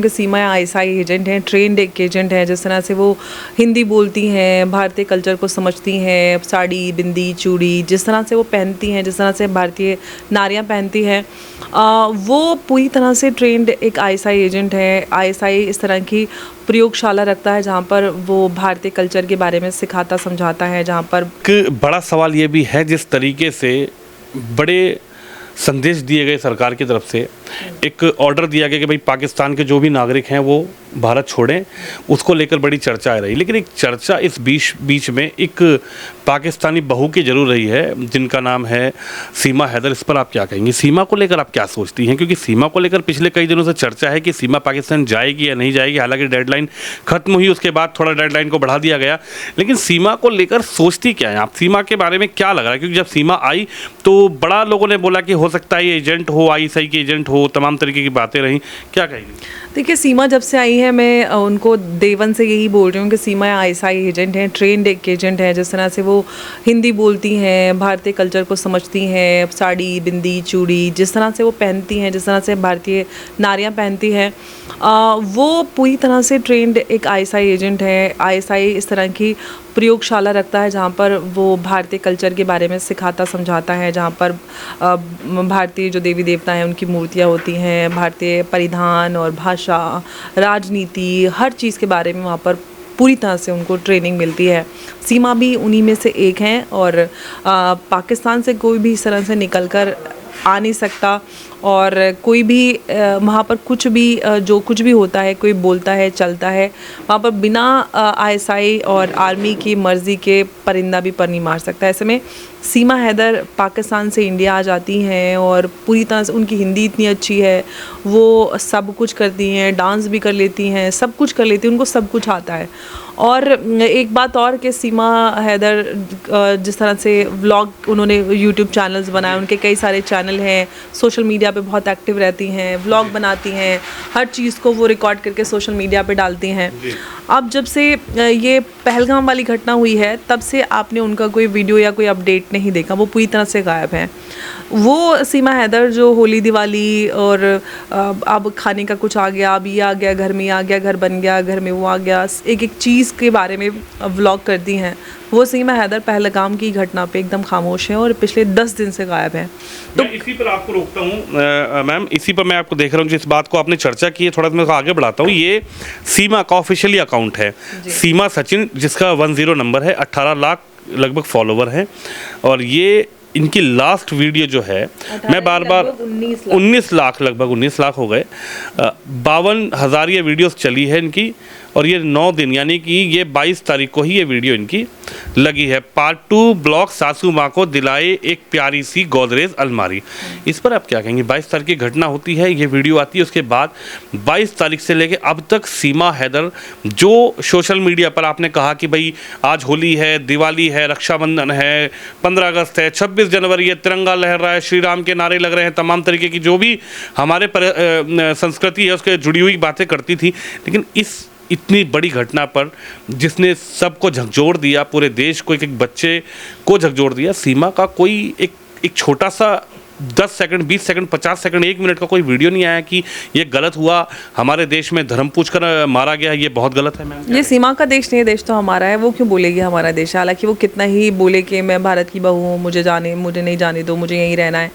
कि सीमा ISI agent हैं, trend एक एजेंट हैं। जिस तरह से वो हिंदी बोलती हैं, भारतीय कल्चर को समझती हैं, साड़ी बिंदी चूड़ी जिस तरह से वो पहनती हैं, जिस तरह से भारतीय नारियां पहनती हैं, वो पूरी तरह से ट्रेंड एक आईएसआई एजेंट है। आईएसआई इस तरह की प्रयोगशाला रखता है जहाँ पर वो भारतीय कल्चर के बारे में सिखाता समझाता है। जहाँ पर एक बड़ा सवाल ये भी है, जिस तरीके से बड़े संदेश दिए गए सरकार की तरफ से, एक ऑर्डर दिया गया कि भाई पाकिस्तान के जो भी नागरिक हैं वो भारत छोड़ें, उसको लेकर बड़ी चर्चा आ रही। लेकिन एक चर्चा इस बीच में एक पाकिस्तानी बहू की जरूर रही है, जिनका नाम है सीमा हैदर। इस पर आप क्या कहेंगी? सीमा को लेकर आप क्या सोचती हैं? क्योंकि सीमा को लेकर पिछले कई दिनों से चर्चा है कि सीमा पाकिस्तान जाएगी या नहीं जाएगी। हालांकि डेडलाइन खत्म हुई, उसके बाद थोड़ा डेडलाइन को बढ़ा दिया गया, लेकिन सीमा को लेकर सोचती क्या है आप? सीमा के बारे में क्या लग रहा है? क्योंकि जब सीमा आई तो बड़ा लोगों ने बोला कि हो सकता है ये एजेंट हो, आईएसआई की एजेंट हो, तमाम तरीके की बातें रहीं। क्या कहेंगी? देखिए, सीमा जब से आई है, मैं उनको देवन से यही बोल रही हूँ कि सीमा आईएसआई एजेंट हैं, ट्रेंड एक एजेंट है। जिस तरह से वो हिंदी बोलती हैं, भारतीय कल्चर को समझती हैं, साड़ी बिंदी चूड़ी जिस तरह से वो पहनती हैं, जिस तरह से भारतीय नारियां पहनती हैं, वो पूरी तरह से ट्रेंड एक आईएसआई एजेंट है। आईएसआई इस तरह की प्रयोगशाला रखता है जहाँ पर वो भारतीय कल्चर के बारे में सिखाता समझाता है। जहाँ पर भारतीय जो देवी देवता हैं उनकी मूर्तियाँ होती हैं, भारतीय परिधान और भाषा, राजनीति, हर चीज़ के बारे में वहाँ पर पूरी तरह से उनको ट्रेनिंग मिलती है। सीमा भी उन्हीं में से एक हैं और पाकिस्तान से कोई भी इस तरह से निकल कर आ नहीं सकता। और कोई भी वहाँ पर कुछ भी जो कुछ भी होता है, कोई बोलता है चलता है, वहाँ पर बिना आईएसआई और आर्मी की मर्ज़ी के परिंदा भी पर नहीं मार सकता। ऐसे में सीमा हैदर पाकिस्तान से इंडिया आ जाती हैं और पूरी तरह से उनकी हिंदी इतनी अच्छी है, वो सब कुछ करती हैं, डांस भी कर लेती हैं, सब कुछ कर लेती हैं, उनको सब कुछ आता है। और एक बात और कि सीमा हैदर जिस तरह से व्लॉग उन्होंने यूट्यूब चैनल्स बनाए, उनके कई सारे चैनल हैं, सोशल मीडिया पे बहुत एक्टिव रहती हैं, व्लॉग बनाती हैं, हर चीज़ को वो रिकॉर्ड करके सोशल मीडिया पे डालती हैं। अब जब से ये पहलगाम वाली घटना हुई है, तब से आपने उनका कोई वीडियो या कोई अपडेट नहीं देखा, वो पूरी तरह से गायब हैं। वो सीमा हैदर जो होली दिवाली और अब खाने का कुछ आ गया, अब ये आ गया, घर में ये आ गया, घर बन गया, घर में वो आ गया, एक एक चीज़ के बारे में व्लॉग करती हैं, वो सीमा हैदर पहलगाम की घटना पे एकदम खामोश है और पिछले 10 दिन से गायब हैं। तो मैं इसी पर आपको रोकता हूँ मैम, इसी पर मैं आपको देख रहा हूँ, जिस बात को आपने चर्चा की है, थोड़ा सा मैं आगे बढ़ाता हूँ। ये सीमा का ऑफिशियली अकाउंट है, सीमा सचिन, जिसका 10 नंबर है, 18 लाख लगभग फॉलोवर हैं। और ये इनकी लास्ट वीडियो जो है, मैं बार 19 लाख लगभग 19 लाख हो गए, 52,000 ये वीडियोस चली है इनकी। और ये 9 दिन यानी कि ये 22 तारीख को ही ये वीडियो इनकी लगी है। पार्ट 2 ब्लॉग सासू माँ को दिलाए एक प्यारी सी गोदरेज अलमारी। इस पर आप क्या कहेंगे? 22 तारीख की घटना होती है, ये वीडियो आती है, उसके बाद 22 तारीख से लेके अब तक सीमा हैदर जो सोशल मीडिया पर आपने कहा कि भाई आज होली है, दिवाली है, रक्षाबंधन है, 15 अगस्त है, 26 जनवरी है, तिरंगा लहर रहा है, श्री राम के नारे लग रहे हैं, तमाम तरीके की जो भी हमारे संस्कृति है उसके जुड़ी हुई बातें करती थी। लेकिन इस इतनी बड़ी घटना पर जिसने सबको झकझोर दिया, पूरे देश को, एक बच्चे को झकझोर दिया, सीमा का कोई एक छोटा सा 10 सेकंड, 20 सेकंड, 50 सेकंड, 1 मिनट का कोई वीडियो नहीं आया कि ये गलत हुआ, हमारे देश में धर्म पूछ कर मारा गया, ये बहुत गलत है मैम? ये सीमा का देश नहीं है, देश तो हमारा है। वो क्यों बोलेगी हमारा देश है? हालांकि वो कितना ही बोले कि मैं भारत की बहू हूँ, मुझे नहीं जाने दो, मुझे यहीं रहना है।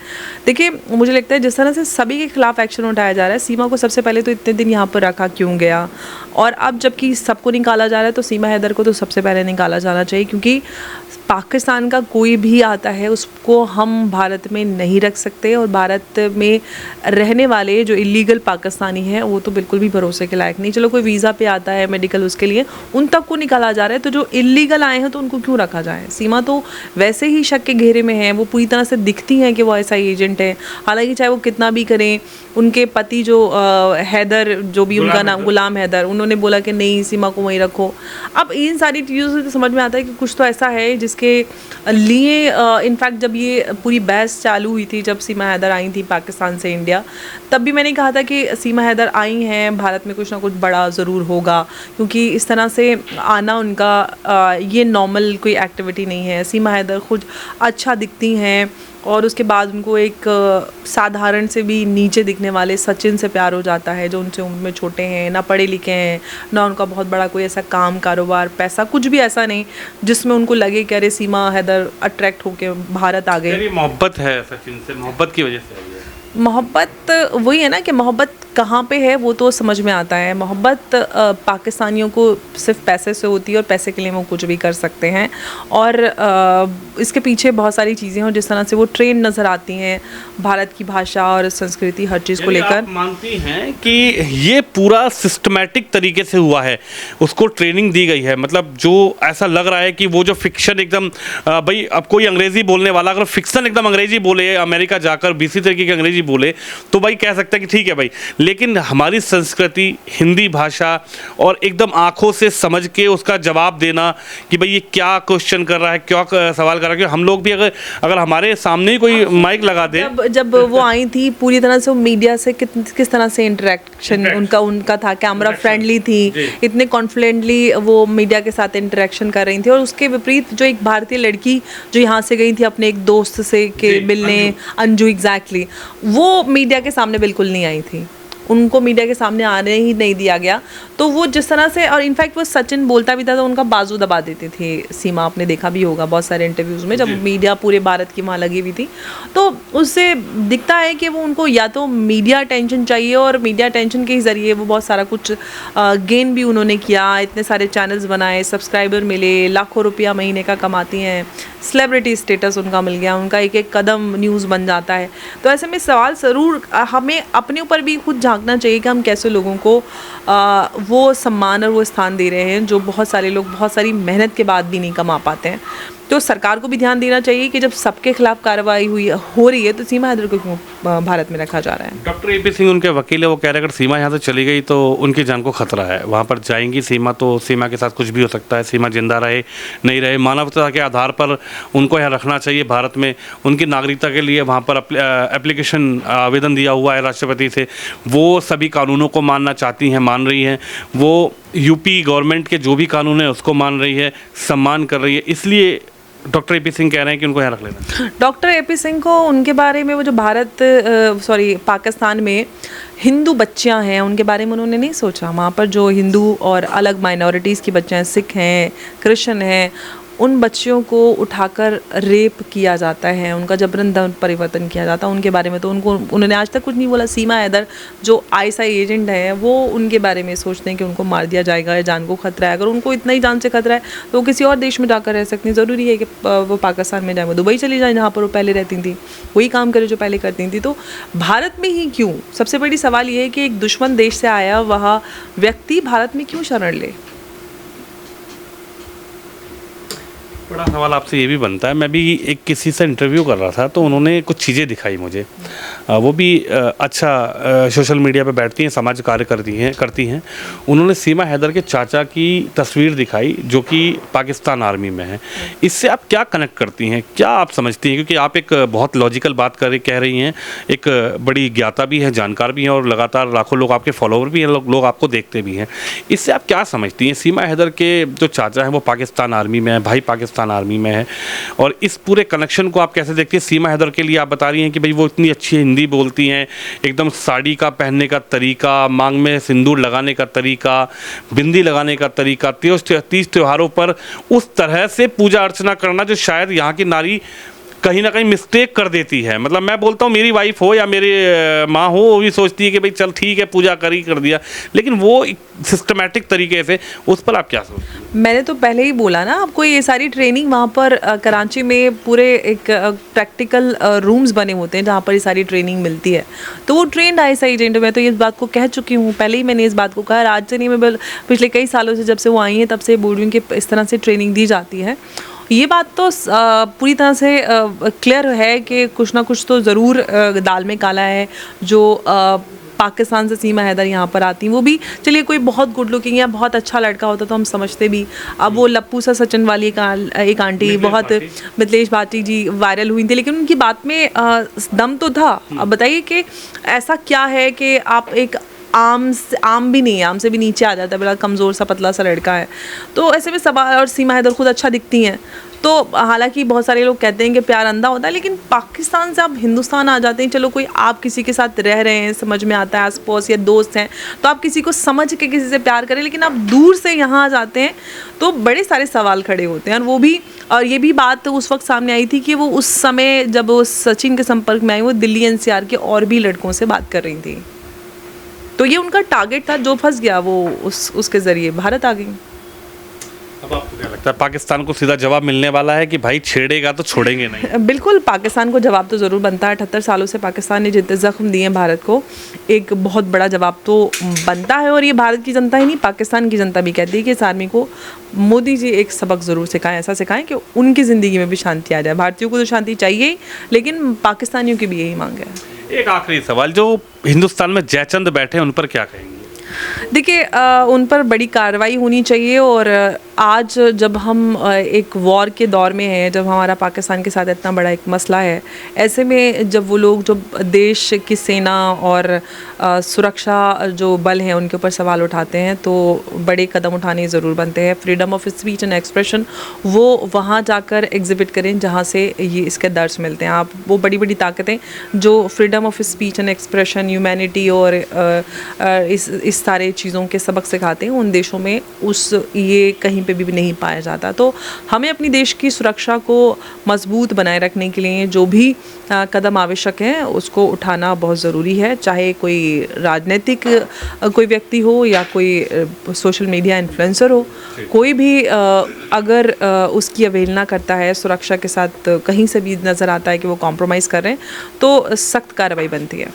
देखिए, मुझे लगता है जिस तरह से सभी के खिलाफ एक्शन उठाया जा रहा है, सीमा को सबसे पहले तो इतने दिन यहाँ पर रखा क्यों गया? और अब जबकि सबको निकाला जा रहा है, तो सीमा हैदर को तो सबसे पहले निकाला जाना चाहिए, क्योंकि पाकिस्तान का कोई भी आता है उसको हम भारत में नहीं रख सकते। और भारत में रहने वाले जो इलीगल पाकिस्तानी हैं वो तो बिल्कुल भी भरोसे के लायक नहीं। चलो कोई वीज़ा पे आता है मेडिकल, उसके लिए उन तक को निकाला जा रहा है, तो जो इलीगल आए हैं तो उनको क्यों रखा जाए? सीमा तो वैसे ही शक के घेरे में है, वो पूरी तरह से दिखती हैं कि वो आईएसआई एजेंट है। हालांकि चाहे वो कितना भी करें, उनके पति जो हैदर, जो भी उनका नाम गुलाम हैदर, उन्होंने बोला कि नहीं, सीमा को वहीं रखो। अब इन सारी चीज़ों से तो समझ में आता है कि कुछ तो ऐसा है जिसके लिए इनफैक्ट जब ये पूरी बहस चालू हुई थी, जब सीमा हैदर आई थी पाकिस्तान से इंडिया, तब भी मैंने कहा था कि सीमा हैदर आई हैं, भारत में कुछ ना कुछ बड़ा ज़रूर होगा, क्योंकि इस तरह से आना उनका ये नॉर्मल कोई एक्टिविटी नहीं है। सीमा हैदर खुद अच्छा दिखती हैं, और उसके बाद उनको एक साधारण से भी नीचे दिखने वाले सचिन से प्यार हो जाता है, जो उनसे उम्र में छोटे हैं, ना पढ़े लिखे हैं, ना उनका बहुत बड़ा कोई ऐसा काम, कारोबार, पैसा, कुछ भी ऐसा नहीं जिसमें उनको लगे कि अरे सीमा हैदर अट्रैक्ट होके भारत आ गए। मोहब्बत है सचिन से, मोहब्बत की वजह से आई है। मोहब्बत वही है ना कि मोहब्बत कहाँ पे है वो तो समझ में आता है। मोहब्बत पाकिस्तानियों को सिर्फ पैसे से होती है और पैसे के लिए वो कुछ भी कर सकते हैं, और इसके पीछे बहुत सारी चीज़ें हैं जिस तरह से वो ट्रेन नज़र आती हैं भारत की भाषा और संस्कृति हर चीज़ को लेकर। आप मानती हैं कि ये पूरा सिस्टमैटिक तरीके से हुआ है, उसको ट्रेनिंग दी गई है? मतलब जो ऐसा लग रहा है कि वो जो फिक्शन एकदम भाई, अब कोई अंग्रेज़ी बोलने वाला अगर फिक्शन एकदम अंग्रेज़ी बोले, अमेरिका जाकर बीसी तरीके की अंग्रेज़ी बोले तो भाई कह सकता है कि ठीक है भाई, लेकिन हमारी संस्कृति, हिंदी भाषा और एकदम आंखों से समझ के उसका जवाब देना कि भाई ये क्या क्वेश्चन कर रहा है, क्या सवाल कर रहा है, कि हम लोग भी अगर हमारे सामने ही कोई माइक लगा दे। जब वो आई थी पूरी तरह से वो मीडिया से किस तरह से इंटरेक्शन उनका था, कैमरा फ्रेंडली थी, इतने कॉन्फिडेंटली वो मीडिया के साथ इंटरेक्शन कर रही थी। और उसके विपरीत जो एक भारतीय लड़की जो यहाँ से गई थी अपने एक दोस्त से के मिलने, अंजू, एग्जैक्टली, वो मीडिया के सामने बिल्कुल नहीं आई थी, उनको मीडिया के सामने आने ही नहीं दिया गया। तो वो जिस तरह से, और इनफैक्ट वो सचिन बोलता भी था तो उनका बाजू दबा देते थे सीमा, आपने देखा भी होगा बहुत सारे इंटरव्यूज़ में जब मीडिया पूरे भारत की वहाँ लगी हुई थी। तो उससे दिखता है कि वो उनको या तो मीडिया अटेंशन चाहिए, और मीडिया अटेंशन के ज़रिए वो बहुत सारा कुछ गेन भी उन्होंने किया, इतने सारे चैनल्स बनाए, सब्सक्राइबर मिले, लाखों रुपया महीने का कमाती हैं, सेलिब्रिटी स्टेटस उनका मिल गया, उनका एक एक कदम न्यूज़ बन जाता है। तो ऐसे में सवाल ज़रूर हमें अपने ऊपर भी खुद झांकना चाहिए कि हम कैसे लोगों को वो सम्मान और वो स्थान दे रहे हैं जो बहुत सारे लोग बहुत सारी मेहनत के बाद भी नहीं कमा पाते हैं। तो सरकार को भी ध्यान देना चाहिए कि जब सबके खिलाफ कार्रवाई हो रही है तो सीमा हैदर को क्यों भारत में रखा जा रहा है। डॉक्टर ए पी सिंह उनके वकील है, वो कह रहे हैं अगर सीमा यहाँ से चली गई तो उनकी जान को खतरा है, वहाँ पर जाएंगी सीमा तो सीमा के साथ कुछ भी हो सकता है, सीमा जिंदा रहे नहीं रहे, मानवता के आधार पर उनको यहाँ रखना चाहिए भारत में। उनकी नागरिकता के लिए वहाँ पर एप्लीकेशन आवेदन दिया हुआ है राष्ट्रपति से, वो सभी कानूनों को मानना चाहती हैं, मान रही हैं, वो यूपी गवर्नमेंट के जो भी कानून है उसको मान रही है, सम्मान कर रही है, इसलिए डॉक्टर ए पी सिंह कह रहे हैं कि उनको यहाँ रख लेना। डॉक्टर ए पी सिंह को उनके बारे में वो जो पाकिस्तान में हिंदू बच्चियां हैं उनके बारे में उन्होंने नहीं सोचा। वहाँ पर जो हिंदू और अलग माइनॉरिटीज़ की बच्चियां हैं, सिख हैं, क्रिश्चियन हैं, उन बच्चियों को उठाकर रेप किया जाता है, उनका जबरन धर्म परिवर्तन किया जाता है, उनके बारे में तो उन्होंने आज तक कुछ नहीं बोला। सीमा हैदर जो ISI एजेंट है वो उनके बारे में सोचते हैं कि उनको मार दिया जाएगा या जान को खतरा है। अगर उनको इतना ही जान से खतरा है तो वो किसी और देश में जाकर रह सकती हैं, ज़रूरी है कि वो पाकिस्तान में जाए, वो दुबई चली जाए जहाँ पर वो पहले रहती थी, वही काम करे जो पहले करती थी। तो भारत में ही क्यों? सबसे बड़ी सवाल ये है कि एक दुश्मन देश से आया वह व्यक्ति भारत में क्यों शरण ले। बड़ा सवाल आपसे ये भी बनता है, मैं भी एक किसी से इंटरव्यू कर रहा था तो उन्होंने कुछ चीज़ें दिखाई मुझे, वो भी अच्छा सोशल मीडिया पे बैठती हैं, समाज कार्य करती हैं। उन्होंने सीमा हैदर के चाचा की तस्वीर दिखाई जो कि पाकिस्तान आर्मी में है। इससे आप क्या कनेक्ट करती हैं, क्या आप समझती हैं? क्योंकि आप एक बहुत लॉजिकल बात कह रही हैं, एक बड़ी ज्ञाता भी हैं, जानकार भी हैं और लगातार लाखों लोग आपके फॉलोवर भी हैं, लोग आपको देखते भी हैं। इससे आप क्या समझती हैं? सीमा हैदर के जो चाचा हैं वो पाकिस्तान आर्मी में है, भाई पाकिस्तान आर्मी में है, और इस पूरे कनेक्शन को आप कैसे देखती हैं? सीमा हैदर के लिए आप बता रही हैं कि भाई वो इतनी अच्छी हिंदी बोलती हैं, एकदम साड़ी का पहनने का तरीका, मांग में सिंदूर लगाने का तरीका, बिंदी लगाने का तरीका, तीज त्योहारों पर उस तरह से पूजा अर्चना करना जो शायद यहाँ की नारी कहीं ना कहीं मिस्टेक कर देती है। मतलब मैं बोलता हूँ मेरी वाइफ हो या मेरी माँ हो, वो भी सोचती है कि भाई चल ठीक है पूजा कर दिया, लेकिन वो सिस्टमैटिक तरीके से, उस पर आप क्या सोचते हैं? मैंने तो पहले ही बोला ना आपको, ये सारी ट्रेनिंग वहाँ पर कराची में पूरे एक प्रैक्टिकल रूम्स बने होते हैं जहाँ पर ये सारी ट्रेनिंग मिलती है। तो वो ट्रेंड ISI एजेंट, मैं तो इस बात को कह चुकी हूँ, पहले ही मैंने इस बात को कहा, आज से नहीं, मैं पिछले कई सालों से जब से वो आई हैं तब से बोल रही हूँ कि इस तरह से ट्रेनिंग दी जाती है। ये बात तो पूरी तरह से क्लियर है कि कुछ ना कुछ तो ज़रूर दाल में काला है। जो पाकिस्तान से सीमा हैदर यहाँ पर आती हैं, वो भी चलिए कोई बहुत गुड लुकिंग या बहुत अच्छा लड़का होता तो हम समझते भी। अब वो लप्पू सा सचिन वाली एक आंटी बहुत मिथिलेश भाटी जी वायरल हुई थी, लेकिन उनकी बात में दम तो था। अब बताइए कि ऐसा क्या है कि आप एक आम भी नहीं है, आम से भी नीचे आ जाता है, बड़ा कमज़ोर सा पतला सा लड़का है। तो ऐसे में सबा और सीमा हैदर खुद अच्छा दिखती हैं। तो हालांकि बहुत सारे लोग कहते हैं कि प्यार अंधा होता है, लेकिन पाकिस्तान से आप हिंदुस्तान आ जाते हैं, चलो कोई आप किसी के साथ रह रहे हैं, समझ में आता है, आस पड़ोस या दोस्त हैं, तो आप किसी को समझ के किसी से प्यार करें, लेकिन आप दूर से यहाँ आ जाते हैं तो बड़े सारे सवाल खड़े होते हैं। और वो भी, और ये भी बात उस वक्त सामने आई थी कि वो उस समय जब वो सचिन के संपर्क में आई, वो दिल्ली एनसीआर के और भी लड़कों से बात कर रही थी। तो ये उनका टारगेट था, जो फंस गया वो उसके ज़रिए भारत आ गई। अब आपको क्या लगता है, पाकिस्तान को सीधा जवाब मिलने वाला है कि भाई छेड़ेगा तो छोड़ेंगे नहीं? बिल्कुल, पाकिस्तान को जवाब तो ज़रूर बनता है। 78 सालों से पाकिस्तान ने जितने ज़ख्म दिए हैं भारत को, एक बहुत बड़ा जवाब तो बनता है। और ये भारत की जनता ही नहीं, पाकिस्तान की जनता भी कहती है कि इस आर्मी को मोदी जी एक सबक ज़रूर सिखाएं, ऐसा सिखाएं कि उनकी ज़िंदगी में भी शांति आ जाए। भारतीयों को तो शांति चाहिए ही, लेकिन पाकिस्तानियों की भी यही मांग है। एक आखिरी सवाल, जो हिंदुस्तान में जयचंद बैठे हैं उन पर क्या कहेंगे? देखिए, उन पर बड़ी कार्रवाई होनी चाहिए। और आज जब हम एक वॉर के दौर में हैं, जब हमारा पाकिस्तान के साथ इतना बड़ा एक मसला है, ऐसे में जब वो लोग जो देश की सेना और सुरक्षा जो बल हैं उनके ऊपर सवाल उठाते हैं, तो बड़े कदम उठाने ज़रूर बनते हैं। Freedom of speech and expression वो वहाँ जाकर एग्जिबिट करें जहाँ से ये इसके दर्ज मिलते हैं। आप वो बड़ी बड़ी ताकतें जो freedom of speech and expression, humanity और इस सारे चीज़ों के सबक सिखाते हैं, उन देशों में ये कहीं पे भी नहीं पाया जाता। तो हमें अपनी देश की सुरक्षा को मजबूत बनाए रखने के लिए जो भी कदम आवश्यक हैं उसको उठाना बहुत ज़रूरी है, चाहे कोई राजनीतिक कोई व्यक्ति हो या कोई सोशल मीडिया इन्फ्लुएंसर हो। कोई भी अगर उसकी अवहेलना करता है, सुरक्षा के साथ कहीं से भी नज़र आता है कि वो कॉम्प्रोमाइज़ कर रहे हैं, तो सख्त कार्रवाई बनती है।